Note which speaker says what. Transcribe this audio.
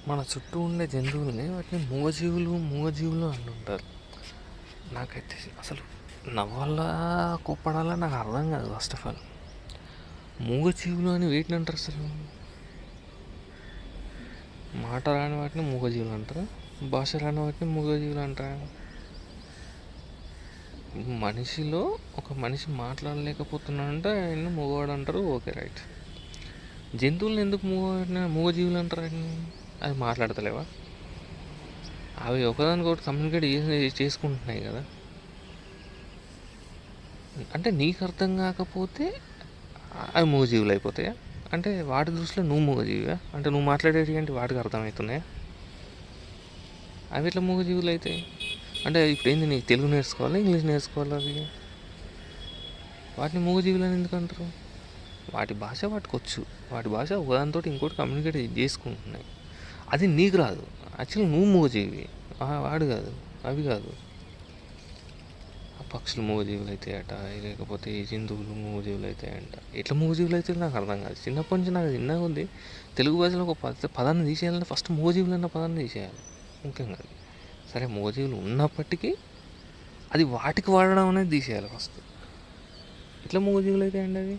Speaker 1: మన చుట్టూ ఉండే జంతువులని వాటిని మూగజీవులు అంటుంటారు. నాకైతే అసలు నవ్వాలా కోప్పడాలా నాకు అర్థం కాదు. ఫస్ట్ ఆఫ్ ఆల్ మూగజీవులు అని వీటిని అంటారు. అసలు మాట రాని వాటిని మూగజీవులు అంటారు, భాష రాని వాటిని మూగజీవులు అంటారు. మనిషిలో ఒక మనిషి మాట్లాడలేకపోతున్నాడంటే ఆయన మూగవాడు అంటారు. Okay, right. జంతువులను ఎందుకు మూగజీవులు అంటారు? అది మాట్లాడతలేవా? అవి ఒకదానికొకటి కమ్యూనికేట్ చేసుకుంటున్నాయి కదా. అంటే నీకు అర్థం కాకపోతే అవి మూగజీవులు అయిపోతాయా? అంటే వాటి దృష్టిలో నువ్వు మూగజీవిగా? అంటే నువ్వు మాట్లాడేటి అంటే వాటికి అర్థమవుతున్నాయా? అవి ఎట్లా మూగజీవులు అవుతాయి? అంటే ఇప్పుడు ఏంది, నీకు తెలుగు నేర్చుకోవాలి, ఇంగ్లీష్ నేర్చుకోవాలి. అవి వాటిని మూగజీవులు అని ఎందుకు అంటారు? వాటి భాష వాటికి వచ్చు. వాటి భాష ఒకదానితో ఇంకోటి కమ్యూనికేట్ చేసుకుంటున్నాయి. అది నీకు రాదు. యాక్చువల్లీ నువ్వు మూగజీవి, వాడు కాదు, అవి కాదు. ఆ పక్షులు మూగజీవులు అవుతాయట, లేకపోతే ఈ జంతువులు మూగజీవులు అవుతాయంట. ఎట్లా మూగజీవులు అయితే నాకు అర్థం కాదు. చిన్నప్పటి నుంచి నాకు చిన్నగా ఉంది. తెలుగు భాషలో ఒక పదాన్ని తీసేయాలంటే ఫస్ట్ మూగజీవులు అన్న పదాన్ని తీసేయాలి ముఖ్యంగా. సరే, మూగజీవులు ఉన్నప్పటికీ అది వాటికి వాడడం అనేది తీసేయాలి ఫస్ట్. ఎట్లా మూగజీవులు అవుతాయండి అవి?